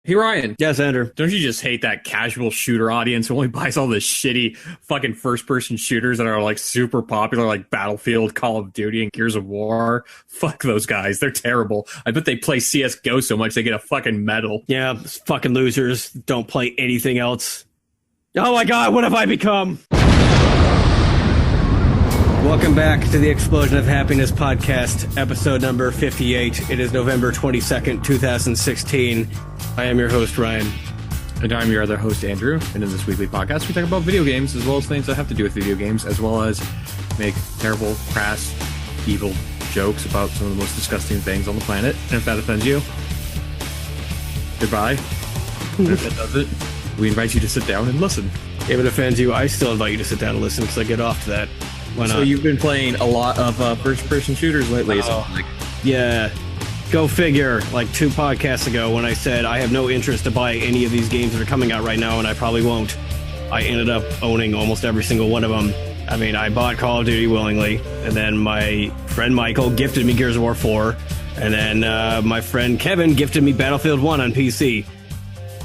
Hey, Ryan. Yes, Andrew. Don't you just hate that casual shooter audience who only buys all the shitty fucking first-person shooters that are like super popular, like Battlefield, Call of Duty, and Gears of War? Fuck those guys. They're terrible. I bet they play CSGO so much they get a fucking medal. Yeah, fucking losers. Don't play anything else. Oh my god, what have I become? Welcome back to the Explosion of Happiness podcast, episode number 58. It is November 22nd, 2016. I am your host, Ryan. And I'm your other host, Andrew. And in this weekly podcast, we talk about video games, as well as things that have to do with video games, as well as make terrible, crass, evil jokes about some of the most disgusting things on the planet. And if that offends you, goodbye. And if that doesn't, we invite you to sit down and listen. If it offends you, I still invite you to sit down and listen because I get off to that. Why not? So you've been playing a lot of first-person shooters lately. Yeah. Go figure, like 2 podcasts ago when I said I have no interest to buy any of these games that are coming out right now, and I probably won't. I ended up owning almost every single one of them. I mean, I bought Call of Duty willingly, and then my friend Michael gifted me Gears of War 4, and then my friend Kevin gifted me Battlefield 1 on PC.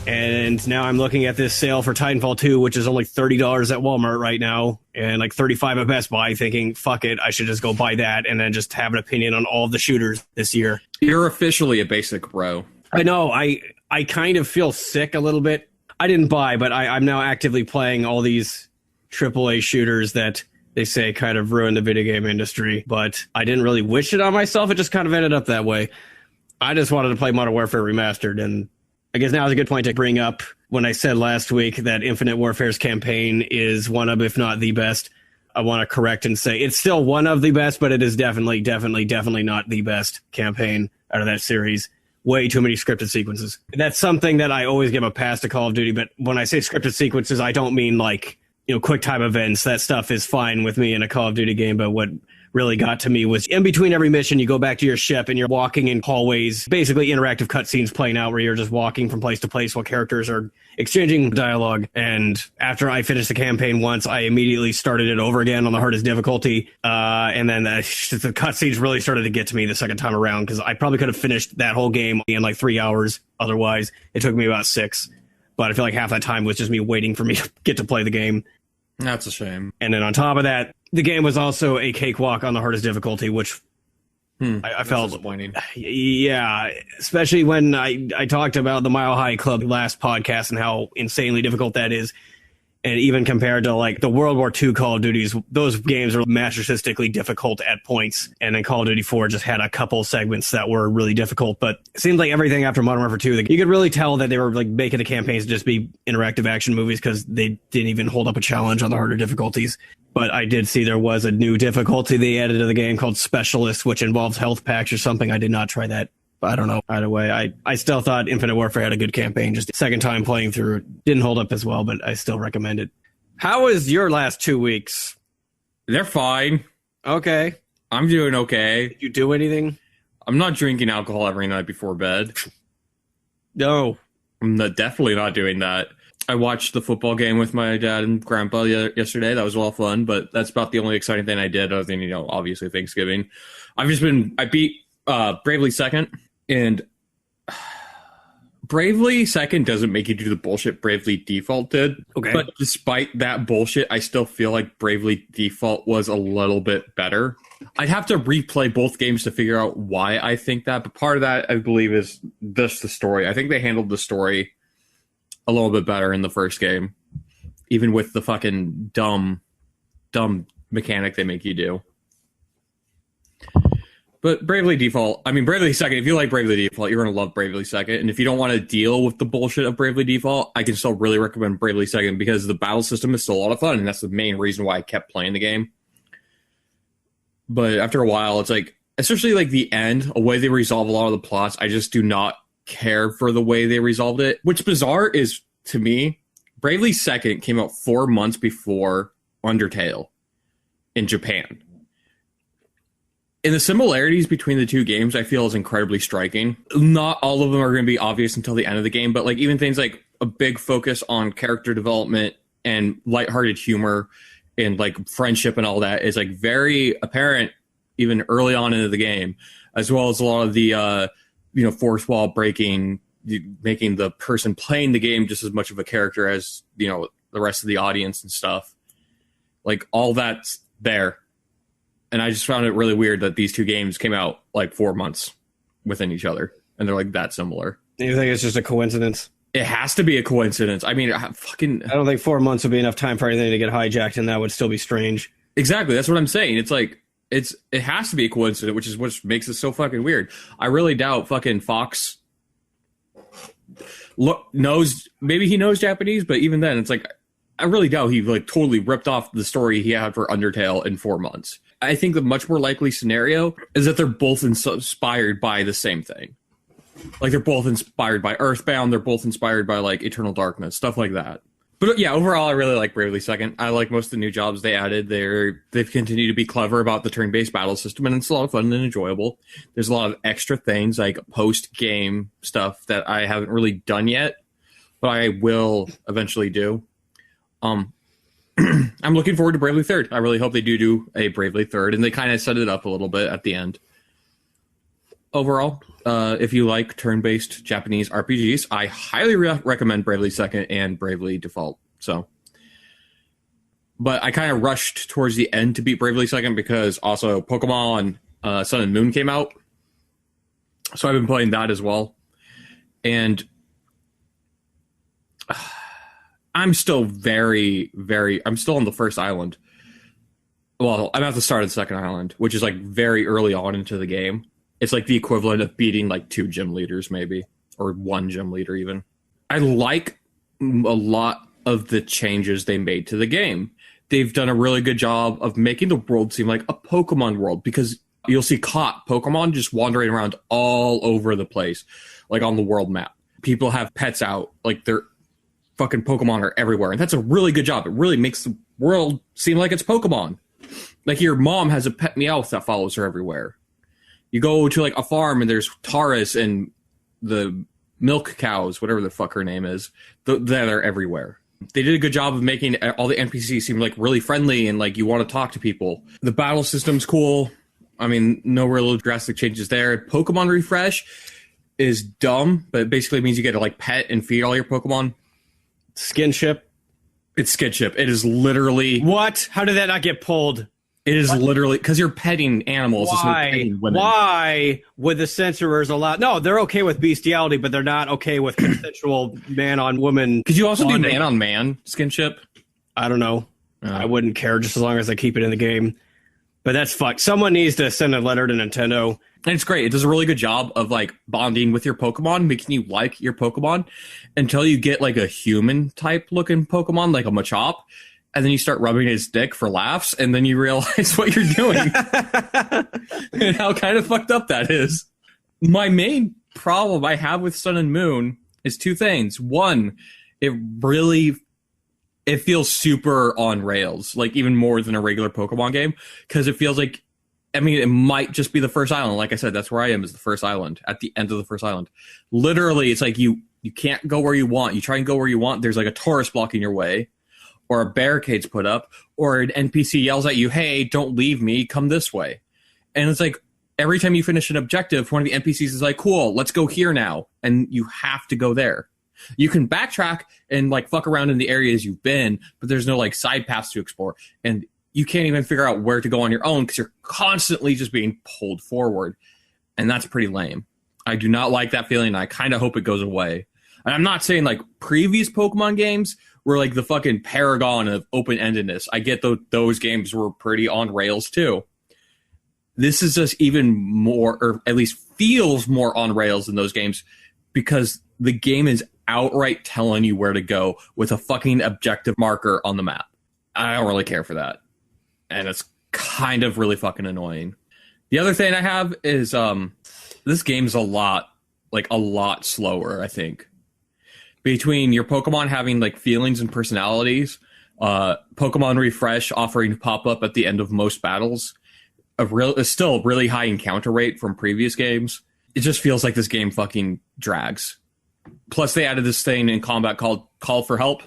And now I'm looking at this sale for Titanfall 2, which is only $30 at Walmart right now, and like $35 at Best Buy, thinking, fuck it, I should just go buy that and then just have an opinion on all of the shooters this year. You're officially a basic bro. I know, I kind of feel sick a little bit. I didn't buy, but I'm now actively playing all these AAA shooters that they say kind of ruin the video game industry, but I didn't really wish it on myself. It just kind of ended up that way. I just wanted to play Modern Warfare Remastered, and I guess now is a good point to bring up when I said last week that Infinite Warfare's campaign is one of, if not the best. I want to correct and say it's still one of the best, but it is definitely not the best campaign out of that series. Way too many scripted sequences. That's something that I always give a pass to Call of Duty, but when I say scripted sequences, I don't mean like, quick time events. That stuff is fine with me in a Call of Duty game, but what really got to me was in between every mission, you go back to your ship and you're walking in hallways, basically interactive cutscenes playing out where you're just walking from place to place while characters are exchanging dialogue. And after I finished the campaign once, I immediately started it over again on the hardest difficulty. And then the cutscenes really started to get to me the second time around because I probably could have finished that whole game in like 3 hours. Otherwise, it took me about 6. But I feel like half that time was just me waiting for me to get to play the game. That's a shame. And then on top of that, the game was also a cakewalk on the hardest difficulty, which I felt disappointing. Yeah, especially when I talked about the Mile High Club last podcast and how insanely difficult that is. And even compared to like the World War II Call of Duties, those games are masochistically difficult at points. And then Call of Duty 4 just had a couple segments that were really difficult. But it seemed like everything after Modern Warfare 2, you could really tell that they were like making the campaigns just be interactive action movies because they didn't even hold up a challenge on the harder difficulties. But I did see there was a new difficulty they added to the game called Specialist, which involves health packs or something. I did not try that. I don't know. Either way, I still thought Infinite Warfare had a good campaign. Just the second time playing through it didn't hold up as well, but I still recommend it. How was your last 2 weeks? They're fine. Okay. I'm doing okay. Did you do anything? I'm not drinking alcohol every night before bed. No. I'm definitely not doing that. I watched the football game with my dad and grandpa yesterday. That was a lot of fun, but that's about the only exciting thing I did other than, obviously Thanksgiving. I beat Bravely Second. And Bravely Second doesn't make you do the bullshit Bravely Default did. Okay. But despite that bullshit, I still feel like Bravely Default was a little bit better. I'd have to replay both games to figure out why I think that. But part of that, I believe, is just the story. I think they handled the story a little bit better in the first game. Even with the fucking dumb mechanic they make you do. But Bravely Second, if you like Bravely Default, you're going to love Bravely Second. And if you don't want to deal with the bullshit of Bravely Default, I can still really recommend Bravely Second because the battle system is still a lot of fun. And that's the main reason why I kept playing the game. But after a while, it's like, especially like the end, a way they resolve a lot of the plots, I just do not care for the way they resolved it. What's bizarre is, to me, Bravely Second came out 4 months before Undertale in Japan. And the similarities between the two games, I feel, is incredibly striking. Not all of them are going to be obvious until the end of the game, but like even things like a big focus on character development and lighthearted humor and like friendship and all that is like very apparent even early on into the game, as well as a lot of the fourth wall breaking making the person playing the game just as much of a character as, you know, the rest of the audience and stuff. Like, all that's there. And I just found it really weird that these two games came out like 4 months within each other, and they're like that similar. You think it's just a coincidence? It has to be a coincidence. I mean, I don't think 4 months would be enough time for anything to get hijacked, and that would still be strange. Exactly. That's what I'm saying. It's like, it has to be a coincidence, which is what makes it so fucking weird. I really doubt fucking Fox knows, maybe he knows Japanese, but even then, it's like, I really doubt he like totally ripped off the story he had for Undertale in 4 months. I think the much more likely scenario is that they're both inspired by the same thing. Like, they're both inspired by Earthbound, they're both inspired by like Eternal Darkness, stuff like that. But yeah, overall, I really like Bravely Second. I like most of the new jobs they added. They've continued to be clever about the turn-based battle system, and it's a lot of fun and enjoyable. There's a lot of extra things, like post-game stuff that I haven't really done yet, but I will eventually do. I'm looking forward to Bravely Third. I really hope they do a Bravely Third, and they kind of set it up a little bit at the end. Overall, if you like turn-based Japanese RPGs, I highly recommend Bravely Second and Bravely Default. So, but I kind of rushed towards the end to beat Bravely Second because also Pokemon Sun and Moon came out. So I've been playing that as well. And I'm still I'm still on the first island. Well, I'm at the start of the second island, which is like very early on into the game. It's like the equivalent of beating like 2 gym leaders, maybe, or 1 gym leader even. I like a lot of the changes they made to the game. They've done a really good job of making the world seem like a Pokemon world, because you'll see caught Pokemon just wandering around all over the place, like on the world map. People have pets out, like their fucking Pokemon are everywhere, and that's a really good job. It really makes the world seem like it's Pokemon. Like, your mom has a pet Meowth that follows her everywhere. You go to like a farm and there's Taurus and the milk cows, whatever the fuck her name is, that are everywhere. They did a good job of making all the NPCs seem like really friendly and like you want to talk to people. The battle system's cool. I mean, no real drastic changes there. Pokemon Refresh is dumb, but it basically means you get to like pet and feed all your Pokemon. Skinship. It's skinship. It is literally... What? How did that not get pulled? It is literally because you're petting animals. Why? Petting women. Why would the censorers allow? No, they're okay with bestiality, but they're not okay with consensual man on woman. Could you also do man on man skinship? I don't know. I wouldn't care just as long as they keep it in the game. But that's fucked. Someone needs to send a letter to Nintendo. And it's great. It does a really good job of like bonding with your Pokemon, making you like your Pokemon until you get like a human type looking Pokemon, like a Machop. And then you start rubbing his dick for laughs, and then you realize what you're doing and how kind of fucked up that is. My main problem I have with Sun and Moon is 2 things. One, it feels super on rails, like even more than a regular Pokemon game, because it feels like, I mean, it might just be the first island. Like I said, that's where I am, is the first island, at the end of the first island. Literally, it's like you can't go where you want. You try and go where you want, there's like a Taurus blocking your way, or a barricade's put up, or an NPC yells at you, hey, don't leave me, come this way. And it's like, every time you finish an objective, one of the NPCs is like, cool, let's go here now. And you have to go there. You can backtrack and like fuck around in the areas you've been, but there's no like side paths to explore. And you can't even figure out where to go on your own because you're constantly just being pulled forward. And that's pretty lame. I do not like that feeling. I kind of hope it goes away. And I'm not saying like previous Pokemon games were like the fucking paragon of open-endedness. I get those games were pretty on rails too. This is just even more, or at least feels more on rails than those games, because the game is outright telling you where to go with a fucking objective marker on the map. I don't really care for that. And it's kind of really fucking annoying. The other thing I have is this game's a lot slower, I think. Between your Pokemon having like feelings and personalities, Pokemon Refresh offering pop-up at the end of most battles, a still really high encounter rate from previous games. It just feels like this game fucking drags. Plus, they added this thing in combat called Call for Help,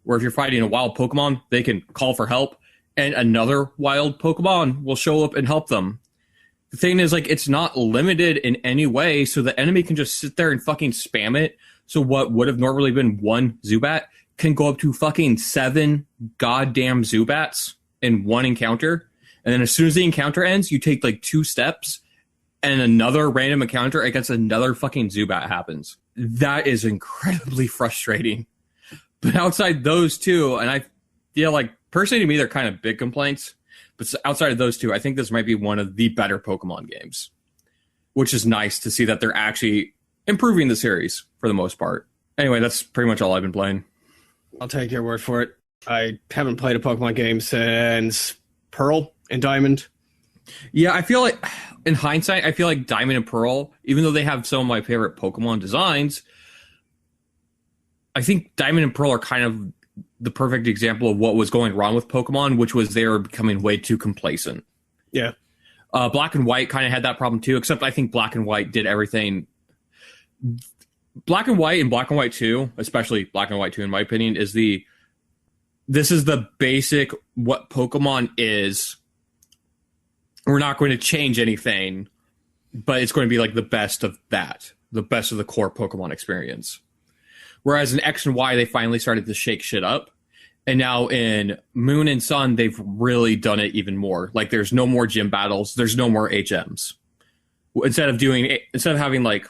where if you're fighting a wild Pokemon, they can call for help, and another wild Pokemon will show up and help them. The thing is, like, it's not limited in any way, so the enemy can just sit there and fucking spam it. So what would have normally been 1 Zubat can go up to fucking 7 goddamn Zubats in one encounter. And then as soon as the encounter ends, you take like 2 steps and another random encounter against another fucking Zubat happens. That is incredibly frustrating. But outside those two, and I feel like personally to me, they're kind of big complaints. But outside of those two, I think this might be one of the better Pokemon games, which is nice to see that they're actually improving the series for the most part. Anyway, that's pretty much all I've been playing. I'll take your word for it. I haven't played a Pokemon game since Pearl and Diamond. Yeah, I feel like, in hindsight, I feel like Diamond and Pearl, even though they have some of my favorite Pokemon designs, I think Diamond and Pearl are kind of the perfect example of what was going wrong with Pokemon, which was they were becoming way too complacent. Yeah. Black and White kind of had that problem too, except I think Black and White did everything. Black and White and Black and White 2, especially Black and White 2 in my opinion, this is the basic what Pokemon is. We're not going to change anything, but it's going to be like the best of that, the best of the core Pokemon experience. Whereas in X and Y, they finally started to shake shit up. And now in Moon and Sun, they've really done it even more. Like, there's no more gym battles. There's no more HMs. Instead of having like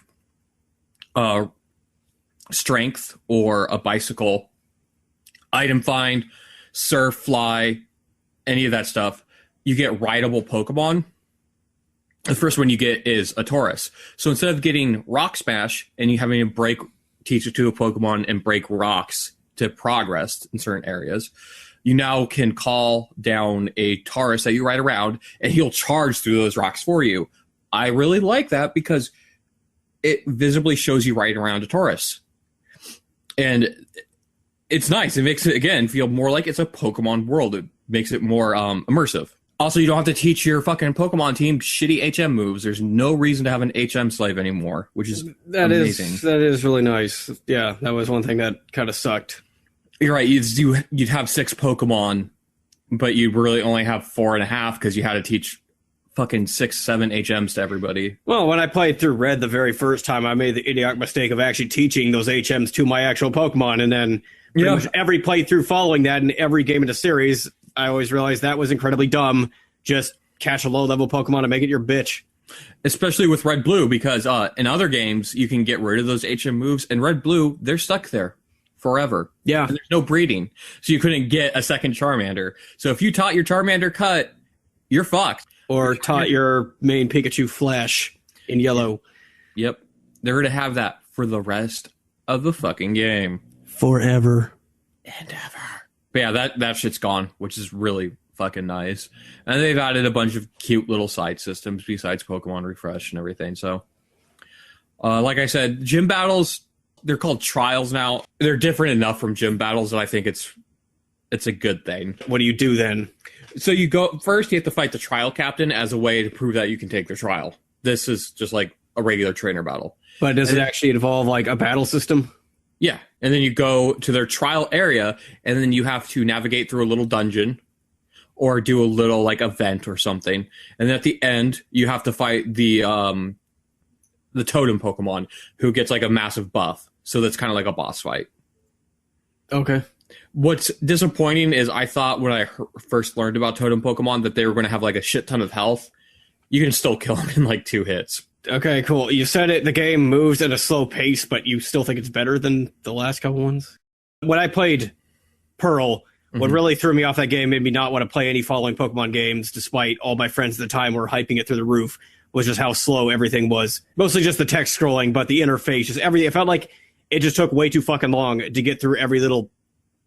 strength or a bicycle, item find, surf, fly, any of that stuff, you get rideable Pokemon. The first one you get is a Taurus. So instead of getting Rock Smash and you having to teach it to a Pokemon and break rocks to progress in certain areas, you now can call down a Taurus that you ride around and he'll charge through those rocks for you. I really like that because it visibly shows you riding around a Taurus. And it's nice. It makes it, again, feel more like it's a Pokemon world. It makes it more immersive. Also, you don't have to teach your fucking Pokemon team shitty HM moves. There's no reason to have an HM slave anymore, which is amazing. That is really nice. Yeah, that was one thing that kind of sucked. You're right. You'd have 6 Pokemon, but you'd really only have 4.5 because you had to teach fucking 6, 7 HMs to everybody. Well, when I played through Red the very first time, I made the idiotic mistake of actually teaching those HMs to my actual Pokemon, and then pretty much every playthrough following that in every game in the series, I always realized that was incredibly dumb. Just catch a low-level Pokemon and make it your bitch. Especially with Red Blue, because in other games, you can get rid of those HM moves, and Red Blue, they're stuck there forever. Yeah. And there's no breeding, so you couldn't get a second Charmander. So if you taught your Charmander cut, you're fucked. Or taught your main Pikachu Flash in yellow. Yep. They're going to have that for the rest of the fucking game. Forever. And ever. But yeah, that shit's gone, which is really fucking nice. And they've added a bunch of cute little side systems besides Pokemon Refresh and everything. So, like I said, gym battles, they're called trials now. They're different enough from gym battles that I think it's a good thing. What do you do then? So you have to fight the trial captain as a way to prove that you can take the trial. This is just like a regular trainer battle. But does it actually involve like a battle system? Yeah. And then you go to their trial area, and then you have to navigate through a little dungeon or do a little like event or something. And then at the end, you have to fight the totem Pokemon who gets like a massive buff. So that's kind of like a boss fight. Okay. What's disappointing is I thought when I first learned about totem Pokemon that they were going to have like a shit ton of health. You can still kill them in like 2 hits. Okay, cool. You said it. The game moves at a slow pace, but you still think it's better than the last couple ones? When I played Pearl, what really threw me off that game, made me not want to play any following Pokemon games, despite all my friends at the time were hyping it through the roof, was just how slow everything was. Mostly just the text scrolling, but the interface, just everything. It felt like it just took way too fucking long to get through every little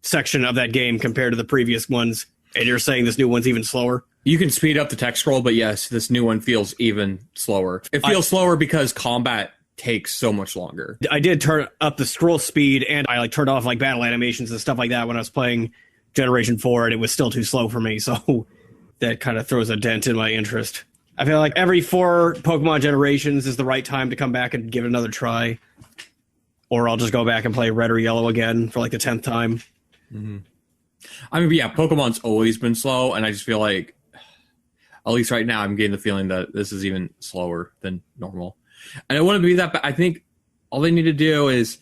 section of that game compared to the previous ones. And you're saying this new one's even slower? You can speed up the text scroll, but yes, this new one feels even slower. It feels slower because combat takes so much longer. I did turn up the scroll speed, and I like turned off like battle animations and stuff like that when I was playing Generation 4, and it was still too slow for me, so that kind of throws a dent in my interest. I feel like every 4 Pokemon generations is the right time to come back and give it another try. Or I'll just go back and play Red or Yellow again for like the 10th time. I mean, yeah, Pokemon's always been slow, and I just feel like At least right now, I'm getting the feeling that this is even slower than normal. And it wouldn't be that bad. I think all they need to do is,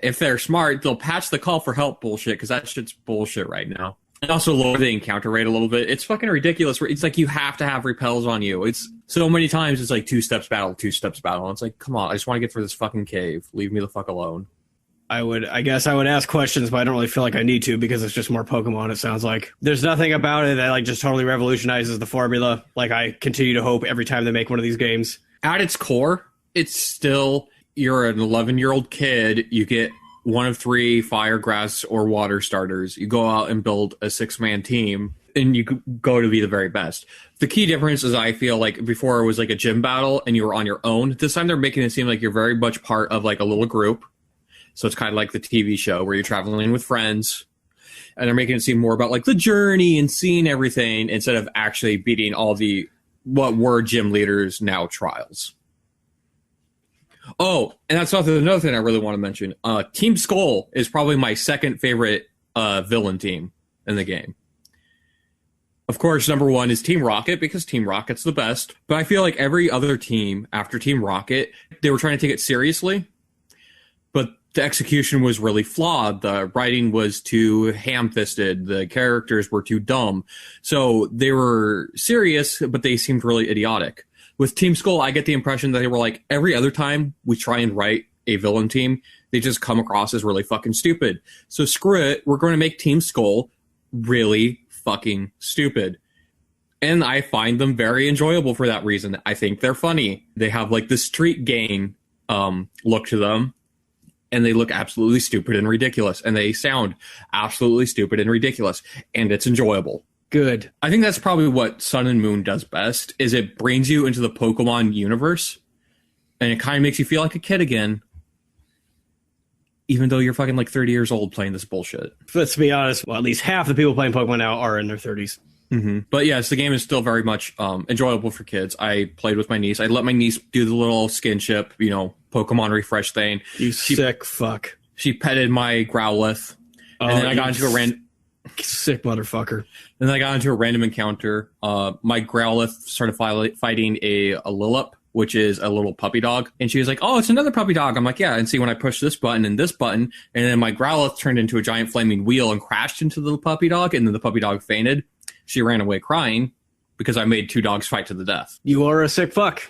if they're smart, they'll patch the call for help bullshit, because that shit's bullshit right now. And also lower the encounter rate a little bit. It's fucking ridiculous. It's like you have to have repels on you. It's so many times it's like 2 steps battle, 2 steps battle. And it's like, come on, I just want to get through this fucking cave. Leave me the fuck alone. I guess I would ask questions, but I don't really feel like I need to because it's just more Pokemon, it sounds like. There's nothing about it that like just totally revolutionizes the formula. Like I continue to hope every time they make one of these games. At its core, it's still, you're an 11-year-old kid, you get one of 3 fire, grass, or water starters. You go out and build a 6-man team, and you go to be the very best. The key difference is, I feel like before it was like a gym battle and you were on your own. This time they're making it seem like you're very much part of like a little group. So it's kind of like the TV show where you're traveling with friends, and they're making it seem more about like the journey and seeing everything instead of actually beating all the, what were gym leaders, now trials. Oh, and that's another thing I really want to mention. Team Skull is probably my second favorite villain team in the game. Of course, number 1 is Team Rocket, because Team Rocket's the best. But I feel like every other team after Team Rocket, they were trying to take it seriously, but the execution was really flawed. The writing was too ham-fisted. The characters were too dumb. So they were serious, but they seemed really idiotic. With Team Skull, I get the impression that they were like, every other time we try and write a villain team, they just come across as really fucking stupid. So screw it, we're going to make Team Skull really fucking stupid. And I find them very enjoyable for that reason. I think they're funny. They have like the street gang look to them, and they look absolutely stupid and ridiculous, and they sound absolutely stupid and ridiculous, and it's enjoyable. Good. I think that's probably what Sun and Moon does best, is it brings you into the Pokemon universe, and it kind of makes you feel like a kid again, even though you're fucking like 30 years old playing this bullshit. Let's be honest, well, at least half the people playing Pokemon now are in their 30s. Mm-hmm. But yes, the game is still very much enjoyable for kids. I played with my niece. I let my niece do the little skinship, Pokemon refresh thing. Sick fuck. She petted my Growlithe, and then I got into a random... Sick motherfucker. And then I got into a random encounter. My Growlithe started fighting a Lilip, which is a little puppy dog. And she was like, oh, it's another puppy dog. I'm like, yeah. And see, when I push this button and this button, and then my Growlithe turned into a giant flaming wheel and crashed into the puppy dog, and then the puppy dog fainted. She ran away crying because I made 2 dogs fight to the death. You are a sick fuck.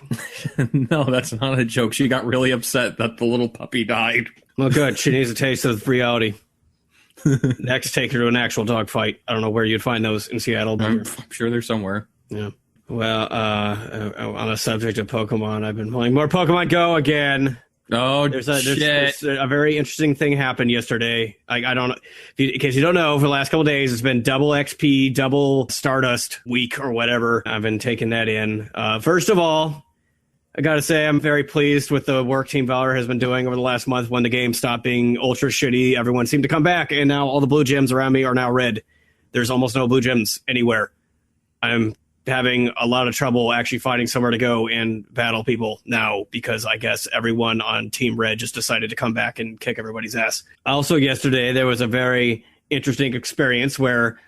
No, that's not a joke. She got really upset that the little puppy died. Well, good. She needs a taste of reality. Next, take her to an actual dog fight. I don't know where you'd find those in Seattle. But I'm sure they're somewhere. Yeah. Well, on the subject of Pokemon, I've been playing more Pokemon Go again. Oh, there's shit. a very interesting thing happened yesterday. I don't know. In case you don't know, for the last couple of days, it's been double XP, double Stardust week or whatever. I've been taking that in. First of all, I got to say, I'm very pleased with the work Team Valor has been doing over the last month. When the game stopped being ultra shitty, everyone seemed to come back, and now all the blue gems around me are now red. There's almost no blue gems anywhere. I'm having a lot of trouble actually finding somewhere to go and battle people now, because I guess everyone on Team Red just decided to come back and kick everybody's ass. Also, yesterday, there was a very interesting experience where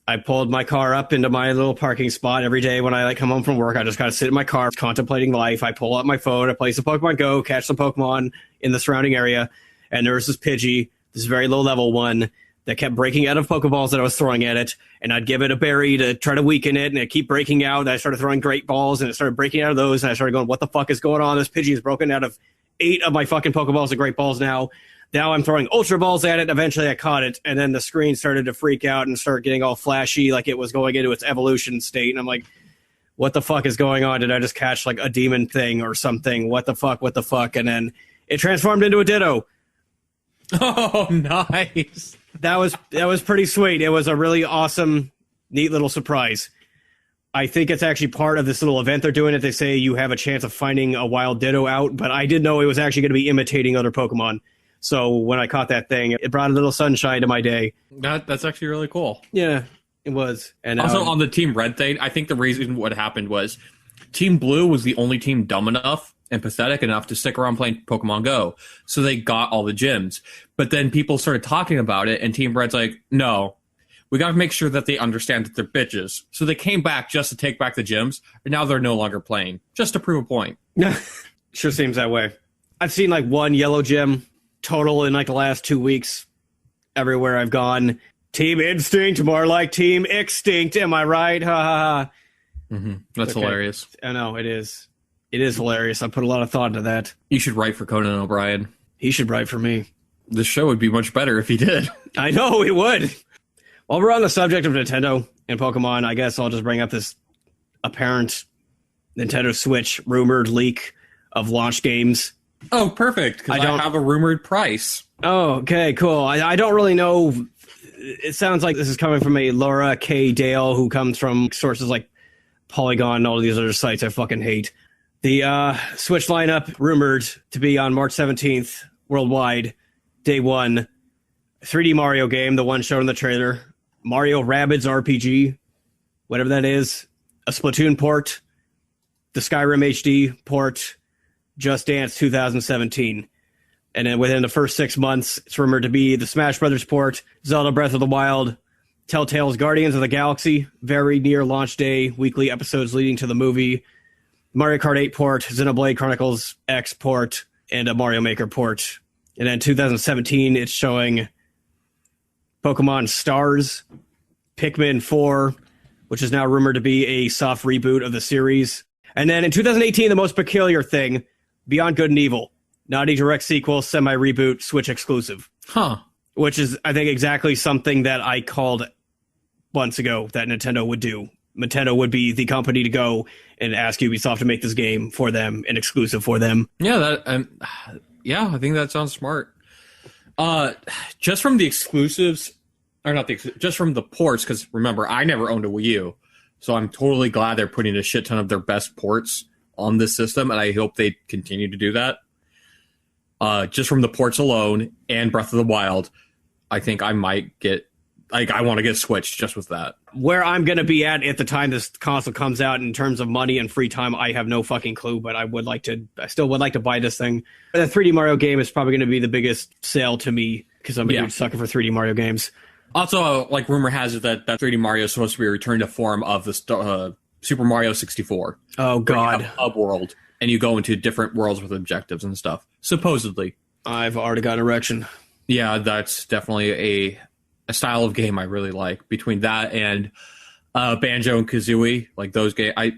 I pulled my car up into my little parking spot. Every day when I come home from work, I just kind of sit in my car contemplating life. I pull out my phone, I play some Pokemon Go, catch some Pokemon in the surrounding area, and there was this Pidgey, this very low level one, that kept breaking out of Pokeballs that I was throwing at it, and I'd give it a berry to try to weaken it, and it keep breaking out, and I started throwing Great Balls, and it started breaking out of those, and I started going, what the fuck is going on? This Pidgey is broken out of 8 of my fucking Pokeballs and Great Balls now. Now I'm throwing Ultra Balls at it. Eventually I caught it, and then the screen started to freak out and start getting all flashy like it was going into its evolution state, and I'm like, what the fuck is going on? Did I just catch like a demon thing or something? What the fuck? And then it transformed into a Ditto. Oh, nice. That was pretty sweet. It was a really awesome, neat little surprise. I think it's actually part of this little event they're doing that they say you have a chance of finding a wild Ditto out, but I didn't know it was actually going to be imitating other Pokemon. So when I caught that thing, it brought a little sunshine to my day. That's actually really cool. Yeah, it was. And also on the Team Red thing, I think the reason what happened was Team Blue was the only team dumb enough and pathetic enough to stick around playing Pokemon Go. So they got all the gyms. But then people started talking about it, and Team Red's like, no, We got to make sure that they understand that they're bitches. So they came back just to take back the gyms, and now they're no longer playing, just to prove a point. Sure seems that way. I've seen like one yellow gym total in like the last 2 weeks. Everywhere I've gone, Team Instinct, more like Team Extinct. Am I right? Ha ha ha. That's hilarious. I know, it is. It is hilarious. I put a lot of thought into that. You should write for Conan O'Brien. He should write for me. The show would be much better if he did. I know, it would. While we're on the subject of Nintendo and Pokemon, I guess I'll just bring up this apparent Nintendo Switch rumored leak of launch games. Oh, perfect, because I have a rumored price. Oh, okay, cool. I don't really know. It sounds like this is coming from a Laura K. Dale, who comes from sources like Polygon and all of these other sites I fucking hate. The Switch lineup rumored to be on March 17th worldwide, day one. 3D Mario game, the one shown in the trailer. Mario Rabbids RPG, whatever that is. A Splatoon port. The Skyrim HD port. Just Dance 2017. And then within the first 6 months, it's rumored to be the Smash Brothers port, Zelda Breath of the Wild, Telltale's Guardians of the Galaxy, very near launch day, weekly episodes leading to the movie, Mario Kart 8 port, Xenoblade Chronicles X port, and a Mario Maker port. And then 2017, it's showing Pokemon Stars, Pikmin 4, which is now rumored to be a soft reboot of the series. And then in 2018, the most peculiar thing, Beyond Good and Evil. Not a direct sequel, semi-reboot, Switch exclusive. Huh. Which is, I think, exactly something that I called months ago that Nintendo would do. Nintendo would be the company to go and ask Ubisoft to make this game for them, an exclusive for them. Yeah, I think that sounds smart. Just from the exclusives, or not just from the ports, because remember, I never owned a Wii U, so I'm totally glad they're putting a shit ton of their best ports on this system, and I hope they continue to do that. Just from the ports alone and Breath of the Wild, I think I might get, I want to get Switch just with that. Where I'm going to be at the time this console comes out in terms of money and free time, I have no fucking clue, but I still would like to buy this thing. The 3D Mario game is probably going to be the biggest sale to me because I'm a huge sucker for 3D Mario games. Also, like rumor has it that 3D Mario is supposed to be a return to form of the Super Mario 64. Oh, God. Hub world. And you go into different worlds with objectives and stuff. Supposedly. I've already got an erection. Yeah, that's definitely a style of game I really like. Between that and Banjo and Kazooie, like those games, I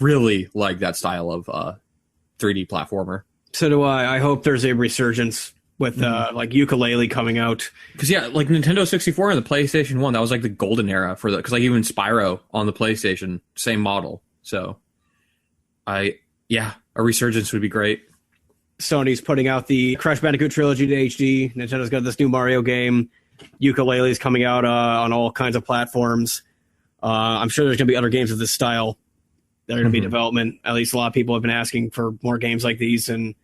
really like that style of 3D platformer. So do I. I hope there's a resurgence with like Ukulele coming out. Because like Nintendo 64 and the PlayStation 1, that was like the golden era for because like even Spyro on the PlayStation, same model. So a resurgence would be great. Sony's putting out the Crash Bandicoot Trilogy to HD. Nintendo's got this new Mario game. Ukulele's coming out on all kinds of platforms. I'm sure there's going to be other games of this style that are going to be in development. At least a lot of people have been asking for more games like these and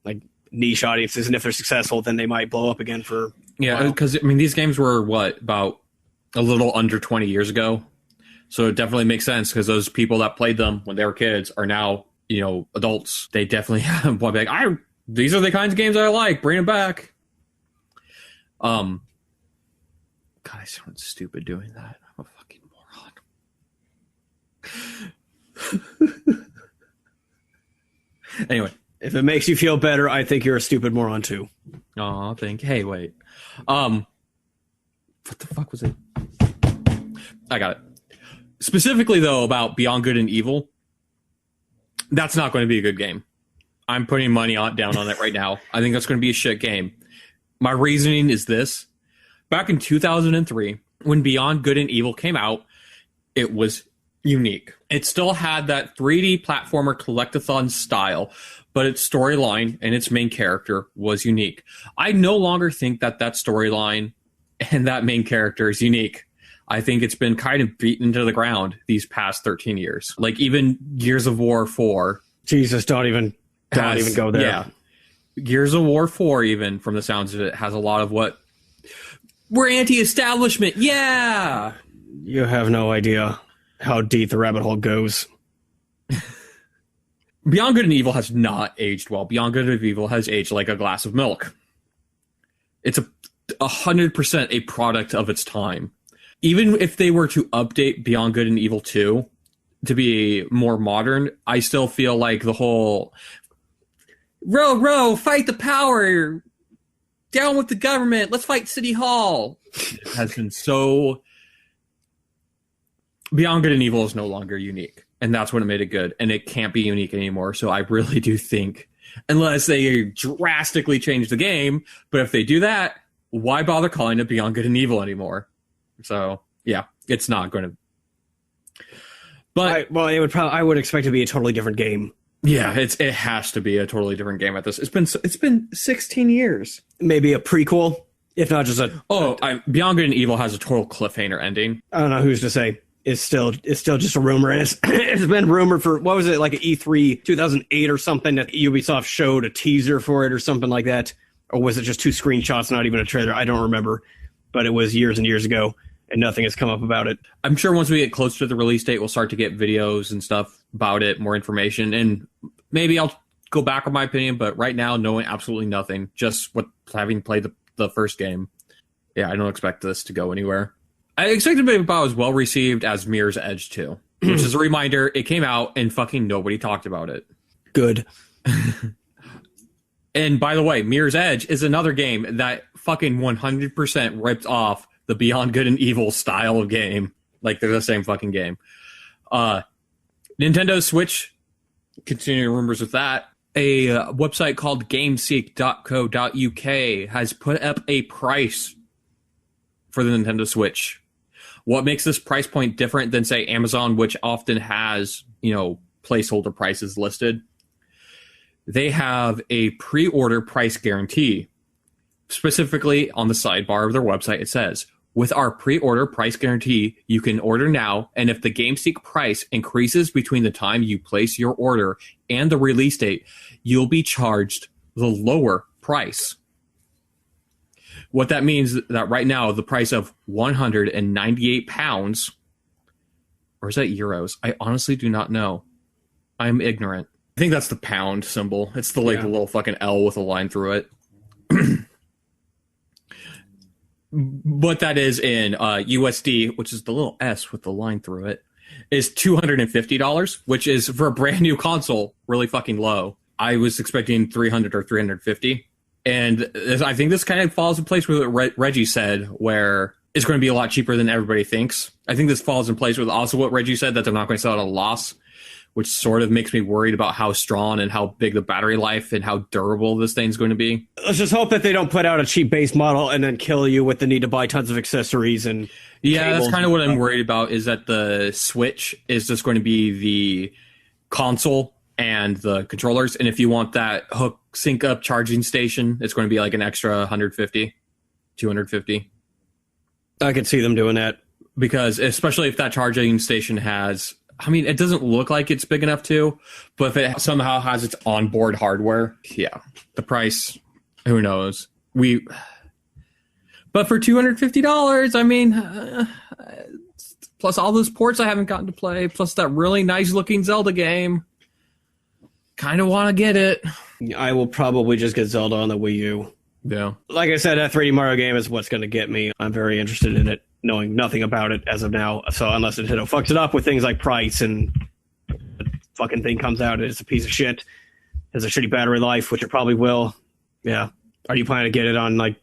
like niche audiences. And if they're successful, then they might blow up again for because I mean these games were about a little under 20 years ago, so it definitely makes sense because those people that played them when they were kids are now adults. They definitely want to be like, these are the kinds of games I like. Bring them back. God, I sound stupid doing that. I'm a fucking moron. Anyway, if it makes you feel better, I think you're a stupid moron too. Oh, hey, wait. What the fuck was it? I got it. Specifically, though, about Beyond Good and Evil, that's not going to be a good game. I'm putting money down on it right now. I think that's going to be a shit game. My reasoning is this. Back in 2003, when Beyond Good and Evil came out, it was unique. It still had that 3D platformer collectathon style, but its storyline and its main character was unique. I no longer think that storyline and that main character is unique. I think it's been kind of beaten to the ground these past 13 years. Like even Gears of War 4. Jesus, don't even go there. Yeah. Gears of War 4, even from the sounds of it, has a lot of what we're anti-establishment. Yeah. You have no idea how deep the rabbit hole goes. Beyond Good and Evil has not aged well. Beyond Good and Evil has aged like a glass of milk. It's 100% a product of its time. even if they were to update Beyond Good and Evil 2 to be more modern, I still feel like the whole row, fight the power, down with the government, let's fight City Hall has been so... Beyond Good and Evil is no longer unique, and that's what made it good, and it can't be unique anymore. So I really do think, unless they drastically change the game, but if they do that, why bother calling it Beyond Good and Evil anymore? So yeah, it's not going to. But I would expect it to be a totally different game. Yeah, it has to be a totally different game at this. It's been 16 years. Maybe a prequel, if not just a. Beyond Good and Evil has a total cliffhanger ending. I don't know who's to say. It's still just a rumor. And it's been rumored for, what was it, like an E3 2008 or something, that Ubisoft showed a teaser for it or something like that. Or was it just 2 screenshots, not even a trailer? I don't remember. But it was years and years ago, and nothing has come up about it. I'm sure once we get closer to the release date, we'll start to get videos and stuff about it, more information. And maybe I'll go back on my opinion, but right now, knowing absolutely nothing, just having played the first game. Yeah, I don't expect this to go anywhere. I expect it to be about as well received as Mirror's Edge 2, which is a reminder, it came out and fucking nobody talked about it. Good. And by the way, Mirror's Edge is another game that fucking 100% ripped off the Beyond Good and Evil style of game. Like, they're the same fucking game. Nintendo Switch, continuing rumors with that. A website called gameseek.co.uk has put up a price for the Nintendo Switch. What makes this price point different than, say, Amazon, which often has, placeholder prices listed? They have a pre-order price guarantee. Specifically, on the sidebar of their website, it says, with our pre-order price guarantee, you can order now, and if the GameSeek price increases between the time you place your order and the release date, you'll be charged the lower price. What that means that right now, the price of £198, or is that euros? I honestly do not know. I'm ignorant. I think that's the pound symbol. It's the the little fucking L with a line through it. What that is in USD, which is the little S with the line through it, is $250, which is for a brand new console really fucking low. I was expecting 300 or 350. And I think this kind of falls in place with what Reggie said, where it's going to be a lot cheaper than everybody thinks. I think this falls in place with also what Reggie said, that they're not going to sell at a loss, which sort of makes me worried about how strong and how big the battery life and how durable this thing's going to be. Let's just hope that they don't put out a cheap base model and then kill you with the need to buy tons of accessories and that's kind of what I'm worried about, is that the Switch is just going to be the console and the controllers, and if you want that hook sync up charging station, it's going to be like an extra 150, 250. I could see them doing that, because especially if that charging station has, it doesn't look like it's big enough to, but if it somehow has its onboard hardware, the price, who knows? But for $250, plus all those ports I haven't gotten to play, plus that really nice looking Zelda game, kind of want to get it. I will probably just get Zelda on the Wii U. Yeah. Like I said, that 3D Mario game is what's going to get me. I'm very interested in it, knowing nothing about it as of now. So unless Nintendo fucks it up with things like price and the fucking thing comes out, it's a piece of shit, has a shitty battery life, which it probably will. Yeah. Are you planning to get it on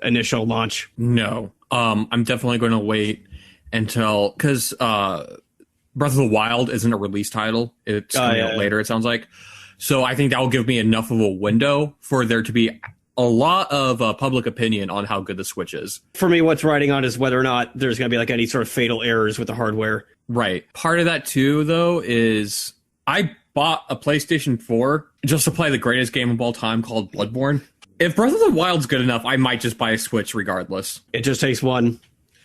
initial launch? No. I'm definitely going to wait until, because Breath of the Wild isn't a release title. It's coming out later, it sounds like. So I think that will give me enough of a window for there to be a lot of public opinion on how good the Switch is. For me, what's riding on is whether or not there's going to be any sort of fatal errors with the hardware. Right. Part of that too, though, is I bought a PlayStation 4 just to play the greatest game of all time called Bloodborne. If Breath of the Wild's good enough, I might just buy a Switch regardless. It just takes one.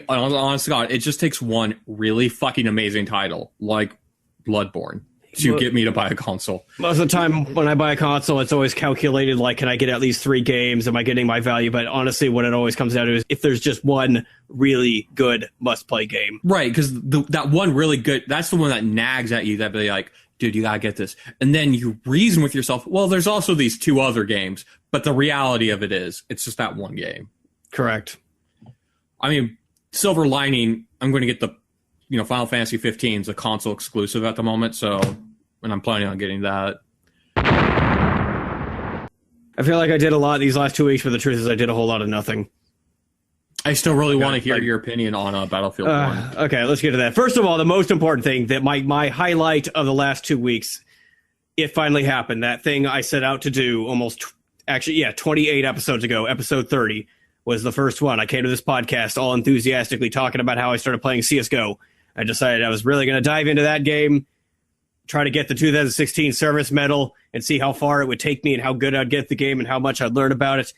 Honest to God, it just takes one really fucking amazing title like Bloodborne to get me to buy a console. Most of the time when I buy a console, it's always calculated, can I get at least 3 games? Am I getting my value? But honestly, what it always comes down to is if there's just one really good must-play game. Right, because that one really good, that's the one that nags at you, that'd be like, dude, you gotta get this. And then you reason with yourself, well, there's also these 2 other games. But the reality of it is, it's just that one game. Correct. silver lining, I'm going to get the, Final Fantasy 15 is a console exclusive at the moment, and I'm planning on getting that. I feel like I did a lot these last 2 weeks, but the truth is I did a whole lot of nothing. I still really want to hear your opinion on Battlefield 1. Okay, let's get to that. First of all, the most important thing that my highlight of the last 2 weeks, it finally happened. That thing I set out to do 28 episodes ago, episode 30 was the first one. I came to this podcast all enthusiastically talking about how I started playing CSGO. I decided I was really going to dive into that game, try to get the 2016 service medal, and see how far it would take me and how good I'd get the game and how much I'd learn about it.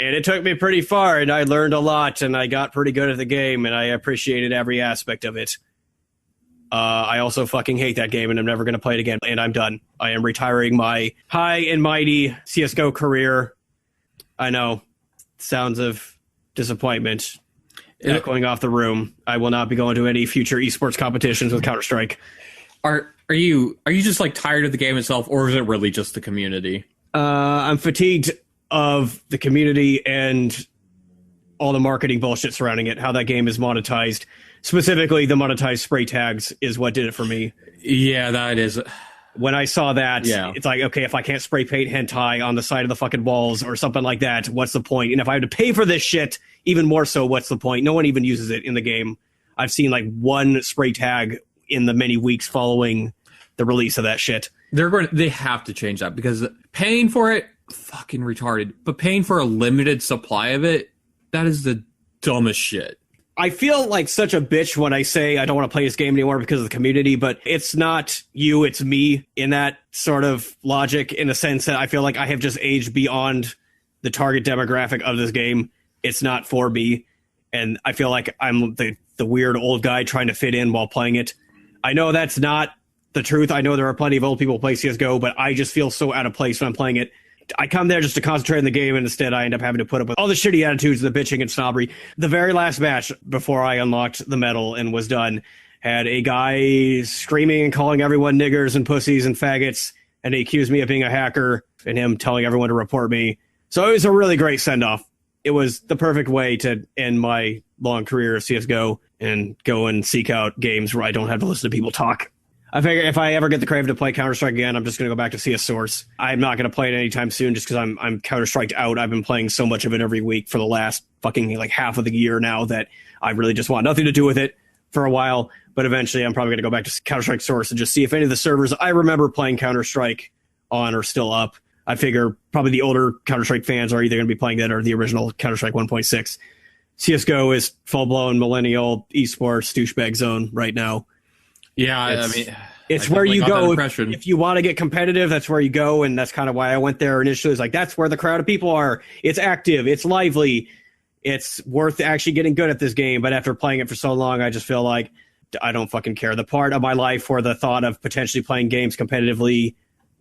And it took me pretty far, and I learned a lot, and I got pretty good at the game, and I appreciated every aspect of it. I also fucking hate that game, and I'm never going to play it again, and I'm done. I am retiring my high and mighty CSGO career. I know. Sounds of disappointment echoing off the room. I will not be going to any future esports competitions with Counter-Strike. Are you just like tired of the game itself, or is it really just the community? I'm fatigued of the community and all the marketing bullshit surrounding it, how that game is monetized. Specifically, the monetized spray tags is what did it for me. Yeah, that is. When I saw that, It's like, okay, if I can't spray paint hentai on the side of the fucking walls or something like that, what's the point? And if I have to pay for this shit, even more so, what's the point? No one even uses it in the game. I've seen like one spray tag in the many weeks following the release of that shit. They have to change that, because paying for it, fucking retarded. But paying for a limited supply of it, that is the dumbest shit. I feel like such a bitch when I say I don't want to play this game anymore because of the community, but it's not you, it's me in that sort of logic, in the sense that I feel like I have just aged beyond the target demographic of this game. It's not for me, and I feel like I'm the weird old guy trying to fit in while playing it. I know that's not the truth. I know there are plenty of old people who play CSGO, but I just feel so out of place when I'm playing it. I come there just to concentrate on the game, and instead I end up having to put up with all the shitty attitudes, the bitching and snobbery. The very last match before I unlocked the medal and was done had a guy screaming and calling everyone niggers and pussies and faggots, and he accused me of being a hacker and him telling everyone to report me. So it was a really great send-off. It was the perfect way to end my long career of CSGO and go and seek out games where I don't have to listen to people talk. I figure if I ever get the craving to play Counter-Strike again, I'm just going to go back to CS Source. I'm not going to play it anytime soon just because I'm Counter-Striked out. I've been playing so much of it every week for the last fucking like half of the year now that I really just want nothing to do with it for a while. But eventually I'm probably going to go back to Counter-Strike Source and just see if any of the servers I remember playing Counter-Strike on are still up. I figure probably the older Counter-Strike fans are either going to be playing that or the original Counter-Strike 1.6. CSGO is full-blown millennial esports douchebag zone right now. Yeah, it's where you go if you want to get competitive. That's where you go, and that's kind of why I went there initially. It's like that's where the crowd of people are. It's active, it's lively, it's worth actually getting good at this game. But after playing it for so long, I just feel like I don't fucking care. The part of my life where the thought of potentially playing games competitively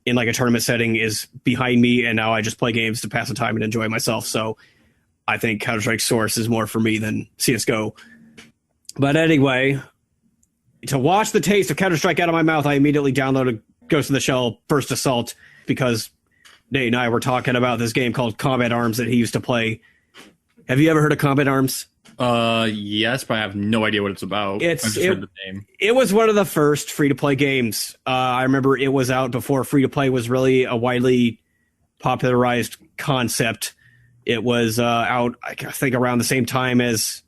in like a tournament setting is behind me, and now I just play games to pass the time and enjoy myself. So I think Counter-Strike Source is more for me than CSGO. But anyway, to wash the taste of Counter-Strike out of my mouth, I immediately downloaded Ghost in the Shell First Assault because Nate and I were talking about this game called Combat Arms that he used to play. Have you ever heard of Combat Arms? Yes, but I have no idea what it's about. I've just heard the name. It was one of the first free-to-play games. I remember it was out before free-to-play was really a widely popularized concept. It was out, I think, around the same time as...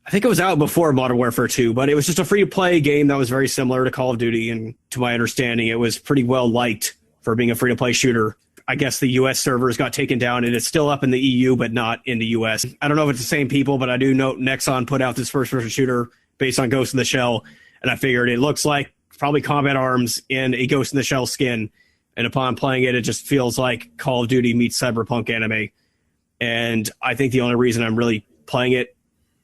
I think it was out before Modern Warfare 2, but it was just a free-to-play game that was very similar to Call of Duty, and to my understanding, it was pretty well liked for being a free-to-play shooter. I guess the U.S. servers got taken down, and it's still up in the EU, but not in the U.S. I don't know if it's the same people, but I do know Nexon put out this first-person shooter based on Ghost in the Shell, and I figured it looks like probably Combat Arms in a Ghost in the Shell skin, and upon playing it, it just feels like Call of Duty meets cyberpunk anime. And I think the only reason I'm really playing it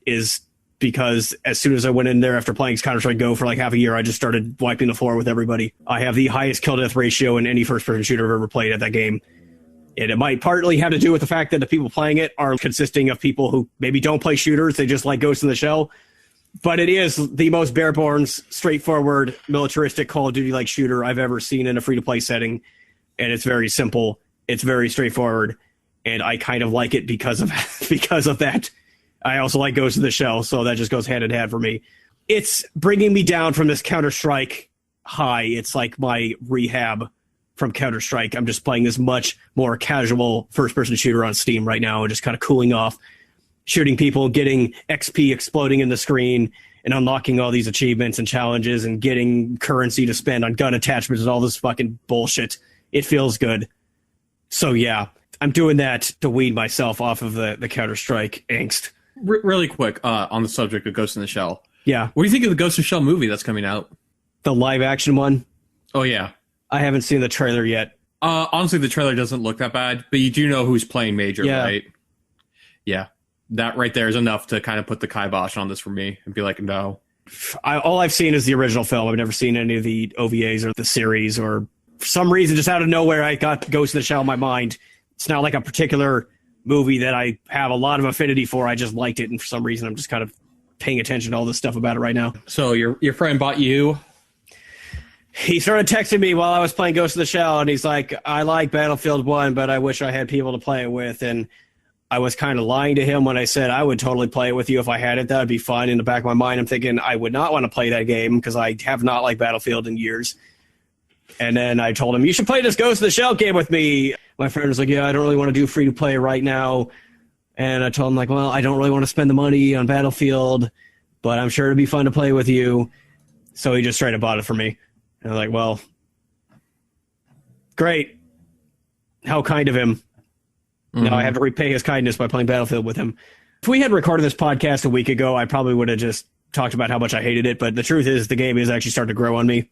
is because as soon as I went in there after playing Counter-Strike Go for like half a year, I just started wiping the floor with everybody. I have the highest kill-death ratio in any first-person shooter I've ever played at that game. And it might partly have to do with the fact that the people playing it are consisting of people who maybe don't play shooters. They just like Ghost in the Shell. But it is the most bare bones, straightforward, militaristic Call of Duty-like shooter I've ever seen in a free-to-play setting. And it's very simple. It's very straightforward. And I kind of like it because of that. I also like Ghost of the Shell, so that just goes hand in hand for me. It's bringing me down from this Counter-Strike high. It's like my rehab from Counter-Strike. I'm just playing this much more casual first-person shooter on Steam right now and just kind of cooling off, shooting people, getting XP exploding in the screen, and unlocking all these achievements and challenges and getting currency to spend on gun attachments and all this fucking bullshit. It feels good. So yeah, I'm doing that to wean myself off of the Counter-Strike angst. Really quick, on the subject of Ghost in the Shell. Yeah. What do you think of the Ghost in the Shell movie that's coming out? The live-action one? Oh, yeah. I haven't seen the trailer yet. Honestly, the trailer doesn't look that bad, but you do know who's playing Major, Yeah. right? Yeah. That right there is enough to kind of put the kibosh on this for me and be like, no. All I've seen is the original film. I've never seen any of the OVAs or the series, or for some reason, just out of nowhere, I got Ghost in the Shell in my mind. It's not like a particular movie that I have a lot of affinity for. I just liked it, and for some reason, I'm just kind of paying attention to all this stuff about it right now. So your friend bought you? He started texting me while I was playing Ghost in the Shell, and he's like, I like Battlefield 1, but I wish I had people to play it with. And I was kind of lying to him when I said I would totally play it with you if I had it. That would be fine. In the back of my mind, I'm thinking I would not want to play that game because I have not liked Battlefield in years. And then I told him, you should play this Ghost in the Shell game with me. My friend was like, yeah, I don't really want to do free to play right now. And I told him, like, well, I don't really want to spend the money on Battlefield, but I'm sure it'd be fun to play with you. So he just straight up bought it for me. And I'm like, well, great. How kind of him. Mm-hmm. Now I have to repay his kindness by playing Battlefield with him. If we had recorded this podcast a week ago, I probably would have just talked about how much I hated it. But the truth is, the game is actually starting to grow on me.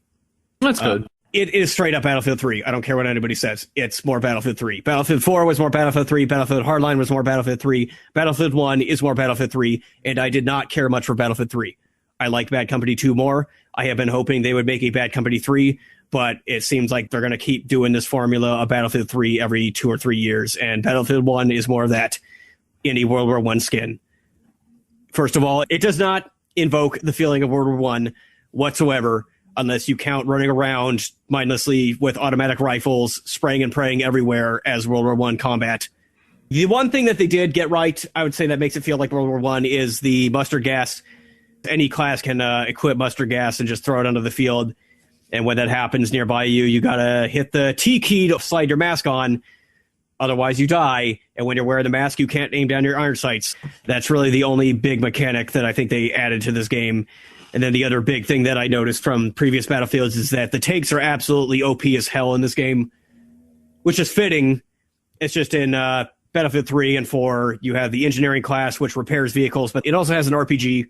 That's good. It is straight up Battlefield 3. I don't care what anybody says. It's more Battlefield 3. Battlefield 4 was more Battlefield 3. Battlefield Hardline was more Battlefield 3. Battlefield 1 is more Battlefield 3. And I did not care much for Battlefield 3. I liked Bad Company 2 more. I have been hoping they would make a Bad Company 3, but it seems like they're going to keep doing this formula of Battlefield 3 every 2 or 3 years. And Battlefield 1 is more of that in a World War I skin. First of all, it does not invoke the feeling of World War I whatsoever, unless you count running around mindlessly with automatic rifles, spraying and praying everywhere as World War I combat. The one thing that they did get right, I would say that makes it feel like World War I, is the mustard gas. Any class can equip mustard gas and just throw it onto the field. And when that happens nearby you, you got to hit the T key to slide your mask on. Otherwise, you die. And when you're wearing the mask, you can't aim down your iron sights. That's really the only big mechanic that I think they added to this game. And then the other big thing that I noticed from previous Battlefields is that the tanks are absolutely OP as hell in this game, which is fitting. It's just in Battlefield 3 and 4, you have the engineering class, which repairs vehicles, but it also has an RPG.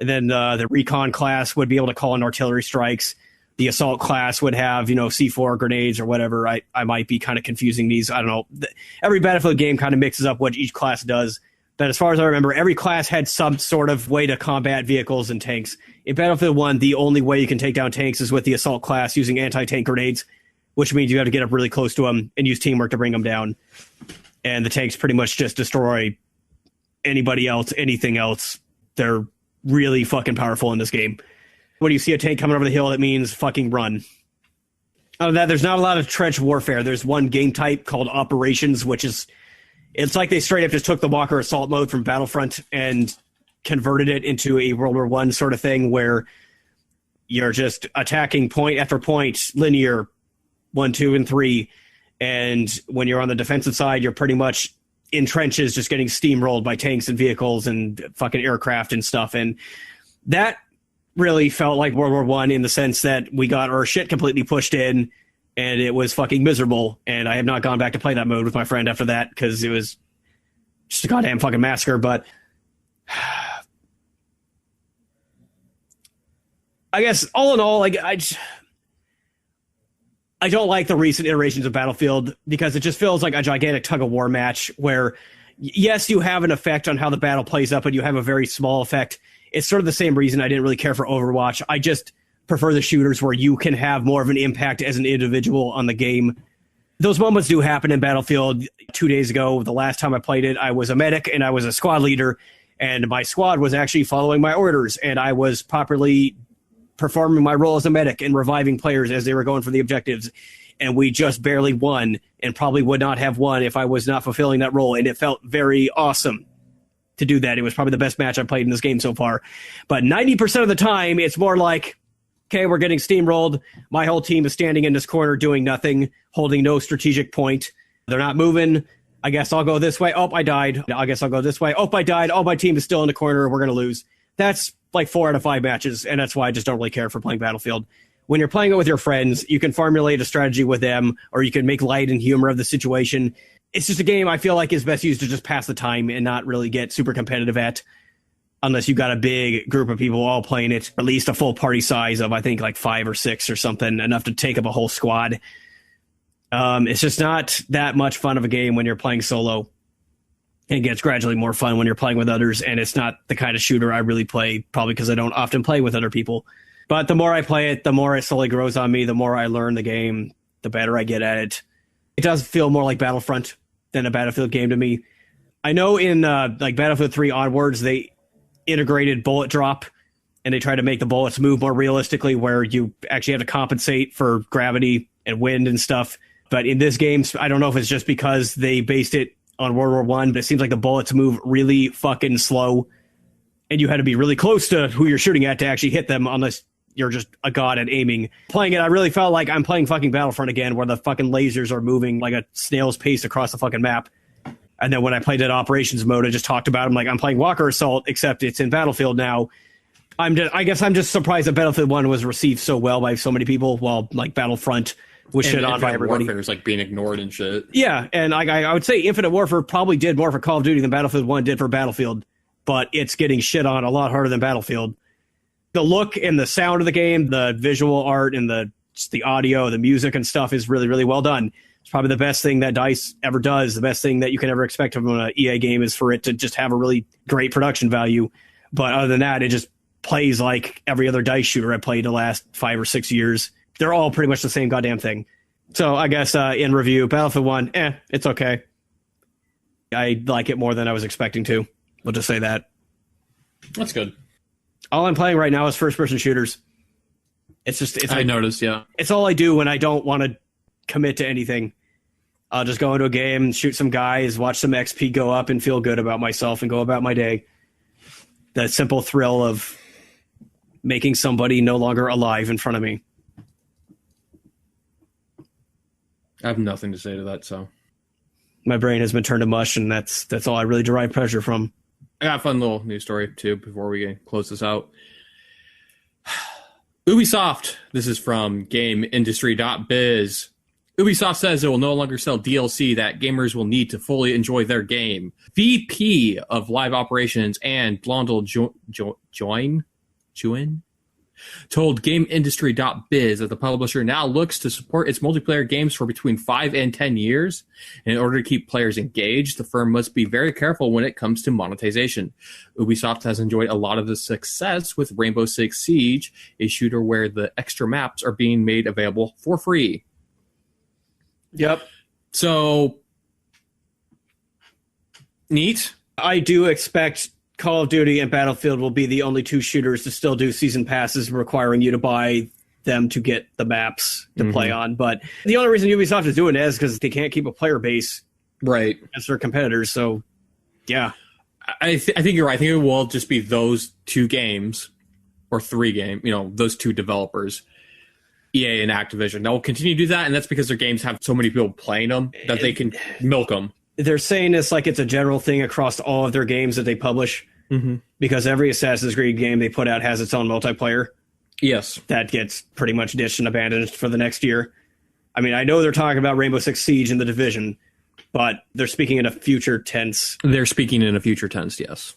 And then the recon class would be able to call in artillery strikes. The assault class would have, C4 grenades or whatever. I might be kind of confusing these. I don't know. Every Battlefield game kind of mixes up what each class does. But as far as I remember, every class had some sort of way to combat vehicles and tanks. In Battlefield 1, the only way you can take down tanks is with the assault class using anti-tank grenades, which means you have to get up really close to them and use teamwork to bring them down. And the tanks pretty much just destroy anybody else, anything else. They're really fucking powerful in this game. When you see a tank coming over the hill, it means fucking run. Other than that, there's not a lot of trench warfare. There's one game type called Operations, which is... It's like they straight up just took the Walker Assault mode from Battlefront and converted it into a World War I sort of thing where you're just attacking point after point, linear, 1, 2, and 3. And when you're on the defensive side, you're pretty much in trenches just getting steamrolled by tanks and vehicles and fucking aircraft and stuff. And that really felt like World War I in the sense that we got our shit completely pushed in, and it was fucking miserable. And I have not gone back to play that mode with my friend after that because it was just a goddamn fucking massacre. But I guess all in all, like I don't like the recent iterations of Battlefield because it just feels like a gigantic tug-of-war match where, yes, you have an effect on how the battle plays up, but you have a very small effect. It's sort of the same reason I didn't really care for Overwatch. I just prefer the shooters where you can have more of an impact as an individual on the game. Those moments do happen in Battlefield. 2 days ago, the last time I played it, I was a medic and I was a squad leader, and my squad was actually following my orders, and I was properly performing my role as a medic and reviving players as they were going for the objectives. And we just barely won and probably would not have won if I was not fulfilling that role. And it felt very awesome. to do that. It was probably the best match I've played in this game so far. But 90% of the time, it's more like, okay, we're getting steamrolled. My whole team is standing in this corner doing nothing, holding no strategic point. They're not moving. I guess I'll go this way. Oh, I died. I guess I'll go this way. Oh, I died. Oh, my team is still in the corner. We're going to lose. That's like 4 out of 5 matches, and that's why I just don't really care for playing Battlefield. When you're playing it with your friends, you can formulate a strategy with them, or you can make light and humor of the situation. It's just a game I feel like is best used to just pass the time and not really get super competitive at, unless you've got a big group of people all playing it, at least a full party size of, I think, like 5 or 6 or something, enough to take up a whole squad. It's just not that much fun of a game when you're playing solo. It gets gradually more fun when you're playing with others, and it's not the kind of shooter I really play, probably because I don't often play with other people. But the more I play it, the more it slowly grows on me, the more I learn the game, the better I get at it. It does feel more like Battlefront than a Battlefield game to me. I know in like Battlefield 3 onwards, they integrated bullet drop, and they tried to make the bullets move more realistically, where you actually have to compensate for gravity and wind and stuff. But in this game, I don't know if it's just because they based it on World War I, but it seems like the bullets move really fucking slow, and you had to be really close to who you're shooting at to actually hit them, unless you're just a god at aiming. Playing it, I really felt like I'm playing fucking Battlefront again, where the fucking lasers are moving like a snail's pace across the fucking map. And then when I played that operations mode, I just talked about it. I'm like, I'm playing Walker Assault, except it's in Battlefield now. I guess I'm just surprised that Battlefield 1 was received so well by so many people, while like Battlefront was shit on by everybody. Warfare is like being ignored and shit. Yeah, and I would say Infinite Warfare probably did more for Call of Duty than Battlefield 1 did for Battlefield, but it's getting shit on a lot harder than Battlefield. The look and the sound of the game, the visual art and the audio, the music and stuff is really, really well done. It's probably the best thing that DICE ever does. The best thing that you can ever expect from an EA game is for it to just have a really great production value. But other than that, it just plays like every other DICE shooter I played the last 5 or 6 years. They're all pretty much the same goddamn thing. So I guess in review, Battlefield 1, it's okay. I like it more than I was expecting to. We'll just say that. That's good. All I'm playing right now is first-person shooters. I noticed, yeah. It's all I do when I don't want to commit to anything. I'll just go into a game, shoot some guys, watch some XP go up, and feel good about myself and go about my day. The simple thrill of making somebody no longer alive in front of me. I have nothing to say to that, so. My brain has been turned to mush, and that's all I really derive pleasure from. I got a fun little news story, too, before we close this out. Ubisoft, this is from GameIndustry.biz. Ubisoft says it will no longer sell DLC that gamers will need to fully enjoy their game. VP of Live Operations and Blondel Juin told GameIndustry.biz that the publisher now looks to support its multiplayer games for between 5 and 10 years. And in order to keep players engaged, the firm must be very careful when it comes to monetization. Ubisoft has enjoyed a lot of the success with Rainbow Six Siege, a shooter where the extra maps are being made available for free. Yep. So, neat. I do expect Call of Duty and Battlefield will be the only 2 shooters to still do season passes requiring you to buy them to get the maps to play on. But the only reason Ubisoft is doing that is because they can't keep a player base right against their competitors. So, yeah. I think you're right. I think it will just be those 2 games or 3 games, those 2 developers, EA and Activision. They'll continue to do that, and that's because their games have so many people playing them that they can milk them. They're saying this like it's a general thing across all of their games that they publish, because every Assassin's Creed game they put out has its own multiplayer. Yes. That gets pretty much ditched and abandoned for the next year. I mean, I know they're talking about Rainbow Six Siege and The Division, but they're speaking in a future tense. They're speaking in a future tense, yes.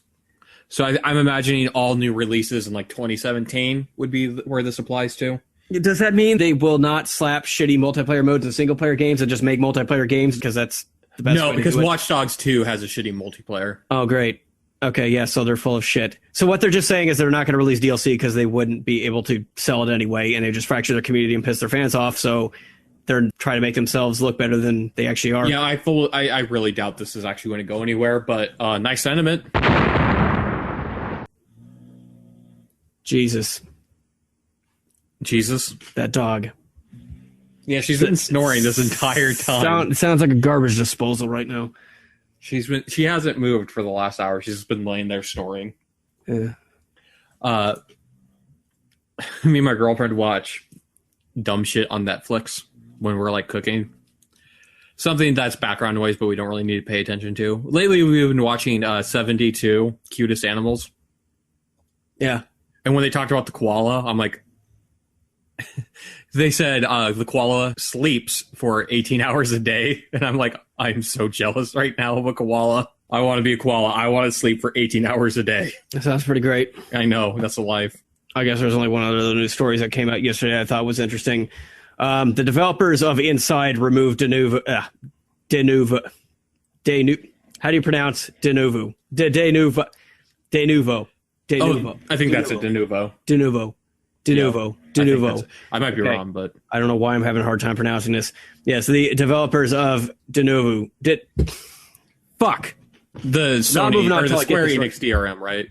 So I'm imagining all new releases in like 2017 would be where this applies to. Does that mean they will not slap shitty multiplayer modes in single-player games and just make multiplayer games because that's the best way to do it? No, because Watch Dogs 2 has a shitty multiplayer. Oh, great. Okay, yeah, so they're full of shit. So what they're just saying is they're not going to release DLC because they wouldn't be able to sell it anyway, and they just fracture their community and piss their fans off, so they're trying to make themselves look better than they actually are. Yeah, I really doubt this is actually going to go anywhere, but nice sentiment. Jesus. That dog. Yeah, she's been snoring this entire time. Sounds like a garbage disposal right now. She hasn't moved for the last hour. She's just been laying there snoring. Yeah. Me and my girlfriend watch dumb shit on Netflix when we're like cooking. Something that's background noise, but we don't really need to pay attention to. Lately, we've been watching 72 Cutest Animals. Yeah. And when they talked about the koala, I'm like, they said the koala sleeps for 18 hours a day. And I'm like, I'm so jealous right now of a koala. I want to be a koala. I want to sleep for 18 hours a day. That sounds pretty great. I know. That's a life. I guess there's only one other news stories that came out yesterday I thought was interesting. The developers of Inside removed Denuvo. How do you pronounce Denuvo? Denuvo. Oh, I think that's a Denuvo. Denuvo. I might be wrong, but I don't know why I'm having a hard time pronouncing this. Yeah, so the developers of Denuvo fuck. The Sony or the Square Enix DRM, right?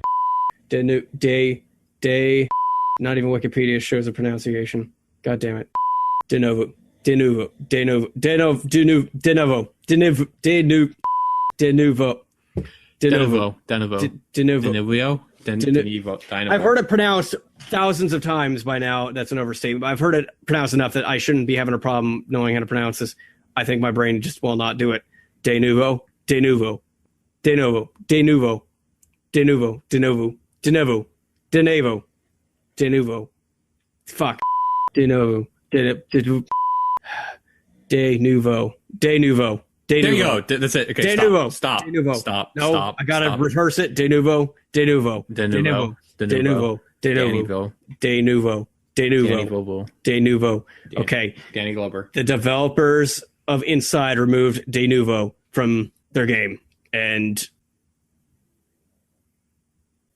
Not even Wikipedia shows a pronunciation. God damn it. Denuvo. I've heard it pronounced thousands of times by now. That's an overstatement. But I've heard it pronounced enough that I shouldn't be having a problem knowing how to pronounce this. I think my brain just will not do it. Denuvo. Fuck. Denuvo. There you go. That's it. Okay, Denuvo. Stop. Denuvo. Stop. No, Stop. I gotta reverse it. Denuvo. Okay. Danny Glover. The developers of Inside removed Denuvo from their game, and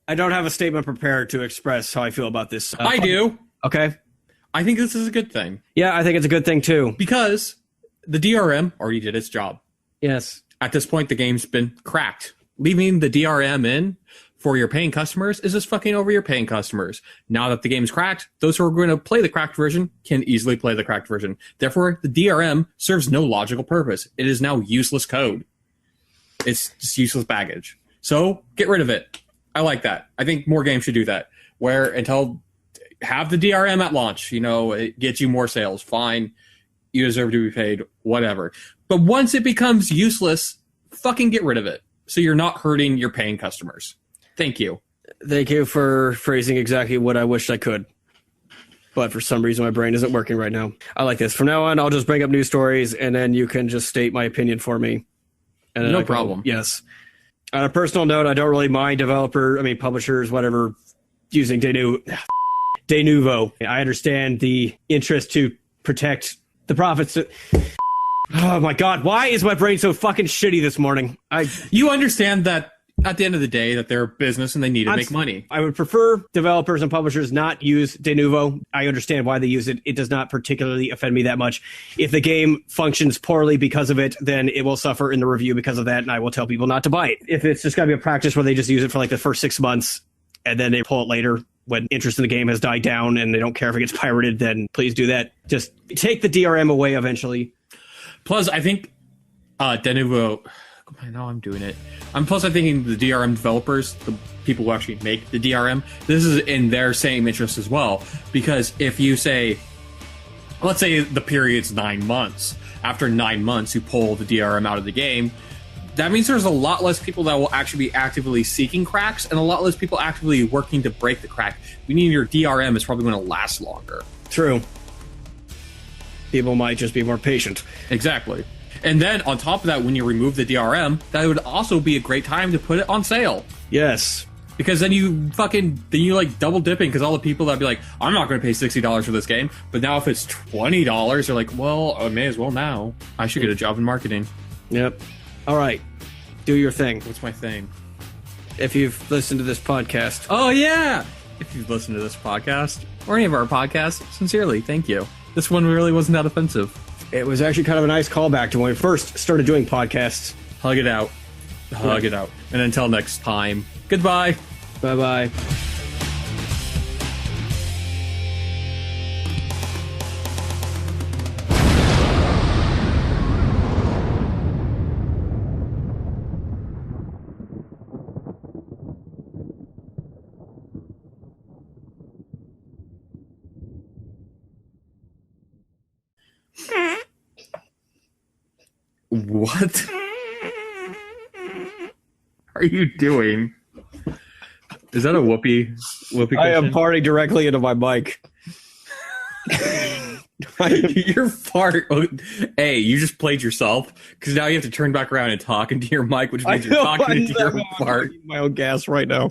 I don't have a statement prepared to express how I feel about this. I do. Okay. I think this is a good thing. Yeah, I think it's a good thing too. Because the DRM already did its job. Yes. At this point, the game's been cracked. Leaving the DRM in for your paying customers is just fucking over your paying customers. Now that the game's cracked, those who are going to play the cracked version can easily play the cracked version. Therefore, the DRM serves no logical purpose. It is now useless code. It's just useless baggage. So, get rid of it. I like that. I think more games should do that. Have the DRM at launch. It gets you more sales. Fine. You deserve to be paid. Whatever. But once it becomes useless, fucking get rid of it. So you're not hurting your paying customers. Thank you. Thank you for phrasing exactly what I wished I could. But for some reason, my brain isn't working right now. I like this. From now on, I'll just bring up news stories, and then you can just state my opinion for me. And no problem. Yes. On a personal note, I don't really mind publishers, whatever, using Denuvo. I understand the interest to protect the profits. Oh my God, why is my brain so fucking shitty this morning? You understand that at the end of the day that they're a business and they need to make money. I would prefer developers and publishers not use Denuvo. I understand why they use it. It does not particularly offend me that much. If the game functions poorly because of it, then it will suffer in the review because of that, and I will tell people not to buy it. If it's just going to be a practice where they just use it for like the first 6 months and then they pull it later when interest in the game has died down and they don't care if it gets pirated, then please do that. Just take the DRM away eventually. Plus, I think Denuvo... Now I'm doing it. Plus, I'm thinking the DRM developers, the people who actually make the DRM, this is in their same interest as well. Because if you say, let's say the period's 9 months. After 9 months, you pull the DRM out of the game. That means there's a lot less people that will actually be actively seeking cracks and a lot less people actively working to break the crack. Meaning your DRM is probably going to last longer. True. People might just be more patient. Exactly. And then on top of that, when you remove the DRM, that would also be a great time to put it on sale. Yes. Because then you like double dipping because all the people that be like, I'm not going to pay $60 for this game. But now if it's $20, they're like, well, I may as well now. I should get a job in marketing. Yep. All right. Do your thing. What's my thing? If you've listened to this podcast. Oh, yeah. If you've listened to this podcast or any of our podcasts, sincerely, thank you. This one really wasn't that offensive. It was actually kind of a nice callback to when we first started doing podcasts. Hug it out. Hug it out. And until next time, goodbye. Bye-bye. What are you doing? Is that a whoopee? Whoopee I am cushion? farting directly into my mic. Your fart. Hey, you just played yourself because now you have to turn back around and talk into your mic, which means you're talking into your own fart. My own gas right now.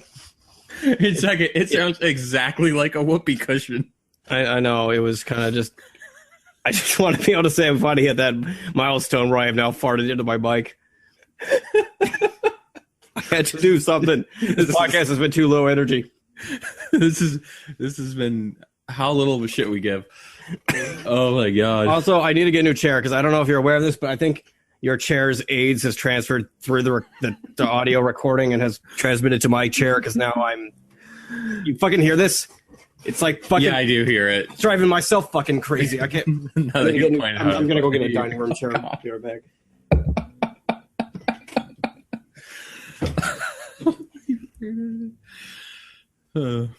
It's like it sounds exactly like a whoopee cushion. I know, it was kind of just. I just want to be able to say I'm finally at that milestone where I have now farted into my mic. I had to do something. This podcast has been too low energy. This has been how little of a shit we give. Oh my god. Also, I need to get a new chair because I don't know if you're aware of this, but I think your chair's aids has transferred through the audio recording and has transmitted to my chair because now I'm. You fucking hear this? It's like fucking. Yeah, I do hear it. It's driving myself fucking crazy. I can't. Now that you're playing how I'm gonna go get a fucking dining room chair. I'll be right back.